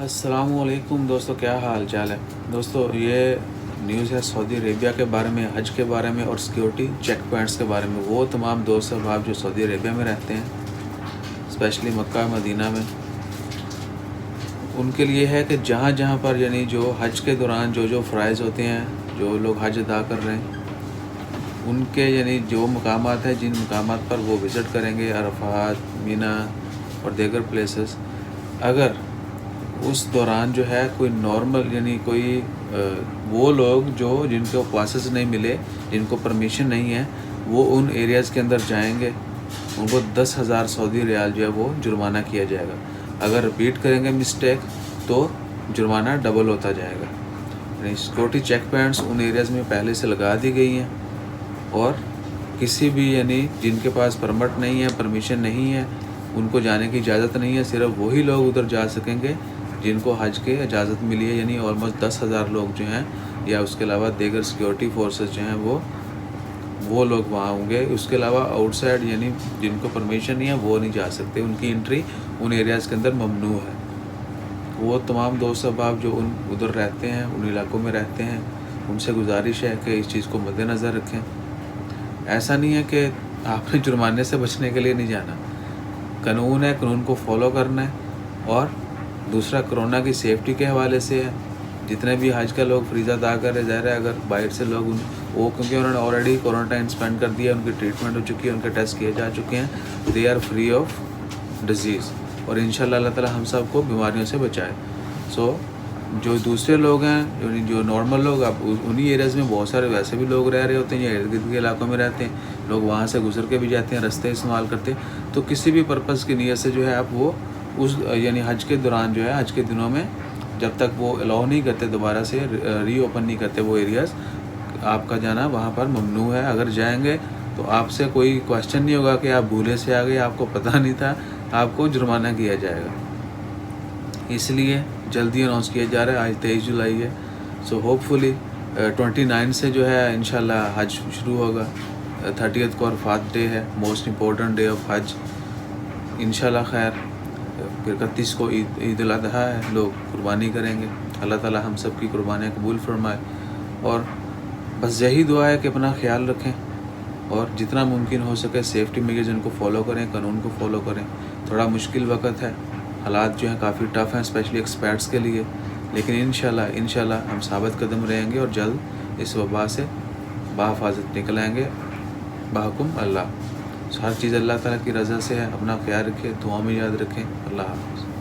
السلام علیکم دوستو، کیا حال چال ہے دوستو؟ یہ نیوز ہے سعودی عربیہ کے بارے میں، حج کے بارے میں اور سیکیورٹی چیک پوائنٹس کے بارے میں۔ وہ تمام دوست احباب جو سعودی عربیہ میں رہتے ہیں، اسپیشلی مکہ مدینہ میں، ان کے لیے ہے کہ جہاں جہاں پر یعنی جو حج کے دوران جو فرائض ہوتے ہیں، جو لوگ حج ادا کر رہے ہیں، ان کے یعنی جو مقامات ہیں، جن مقامات پر وہ وزٹ کریں گے، عرفات، مینا اور دیگر پلیسز، اگر اس دوران جو ہے کوئی نارمل یعنی کوئی وہ لوگ جن کو پاسز نہیں ملے، جن کو پرمیشن نہیں ہے، وہ ان ایریاز کے اندر جائیں گے، ان کو 10,000 سعودی ریال جو ہے وہ جرمانہ کیا جائے گا۔ اگر رپیٹ کریں گے مسٹیک تو جرمانہ ڈبل ہوتا جائے گا۔ یعنی سیکورٹی چیک پوائنٹس ان ایریاز میں پہلے سے لگا دی گئی ہیں، اور کسی بھی یعنی جن کے پاس پرمٹ نہیں ہے، پرمیشن نہیں ہے، ان کو جانے کی اجازت نہیں ہے۔ صرف وہی لوگ ادھر جا سکیں گے جن کو حج کے اجازت ملی ہے، یعنی آلموسٹ 10,000 لوگ جو ہیں، یا اس کے علاوہ دیگر سیکیورٹی فورسز جو ہیں وہ لوگ وہاں ہوں گے۔ اس کے علاوہ آؤٹ سائڈ یعنی جن کو پرمیشن نہیں ہے وہ نہیں جا سکتے، ان کی انٹری ان ایریاز کے اندر ممنوع ہے۔ وہ تمام دوست احباب جو ادھر رہتے ہیں، ان علاقوں میں رہتے ہیں، ان سے گزارش ہے کہ اس چیز کو مد نظر رکھیں۔ ایسا نہیں ہے کہ آپ نے جرمانے سے بچنے کے لیے نہیں جانا، قانون ہے، قانون کو فالو کرنا ہے۔ اور دوسرا کرونا کی سیفٹی کے حوالے سے ہے، جتنے بھی حج کا لوگ فریضہ ادا کر رہے، ظاہر ہے اگر باہر سے لوگ وہ کیونکہ انہوں نے آلریڈی کوارنٹائن اسپینڈ کر دیا، ان کی ٹریٹمنٹ ہو چکی ہے، ان کے ٹیسٹ کیے جا چکے ہیں، they are free of disease, اور انشاءاللہ اللہ تعالیٰ ہم سب کو بیماریوں سے بچائے۔ سو جو دوسرے لوگ ہیں، جو نارمل لوگ، اب انہی ایریاز میں بہت سارے ویسے بھی لوگ رہ رہے ہوتے ہیں، یا ارد گرد کے علاقوں میں رہتے ہیں، لوگ وہاں سے گزر کے بھی جاتے ہیں، رستے استعمال کرتے ہیں، تو کسی بھی پرپز کی نیت سے جو ہے آپ وہ اس یعنی حج کے دوران جو ہے، حج کے دنوں میں جب تک وہ الاؤ نہیں کرتے، دوبارہ سے ری اوپن نہیں کرتے وہ ایریاز، آپ کا جانا وہاں پر ممنوع ہے۔ اگر جائیں گے تو آپ سے کوئی کویسچن نہیں ہوگا کہ آپ بھولے سے آ گئے، آپ کو پتہ نہیں تھا، آپ کو جرمانہ کیا جائے گا۔ اس لیے جلدی اناؤنس کیا جا رہا ہے، آج 23 جولائی ہے، سو ہوپ فلی 29 سے جو ہے انشاءاللہ حج شروع ہوگا۔ 30th کو عرفات ڈے ہے، موسٹ امپورٹنٹ ڈے آف حج، انشاءاللہ خیر۔ پھر 31 کو عید الاضحیٰ ہے، لوگ قربانی کریں گے۔ اللہ تعالیٰ ہم سب کی قربانیاں قبول فرمائے، اور بس یہی دعا ہے کہ اپنا خیال رکھیں، اور جتنا ممکن ہو سکے سیفٹی میجرز ان کو فالو کریں، قانون کو فالو کریں۔ تھوڑا مشکل وقت ہے، حالات جو ہیں کافی ٹف ہیں، اسپیشلی ایکسپیٹس کے لیے، لیکن انشاءاللہ ہم ثابت قدم رہیں گے، اور جلد اس وبا سے بحفاظت نکل آئیں گے بحکم اللہ۔ ہر چیز اللہ تعالیٰ کی رضا سے ہے۔ اپنا خیال رکھیں، دعاؤں میں یاد رکھیں۔ اللہ حافظ۔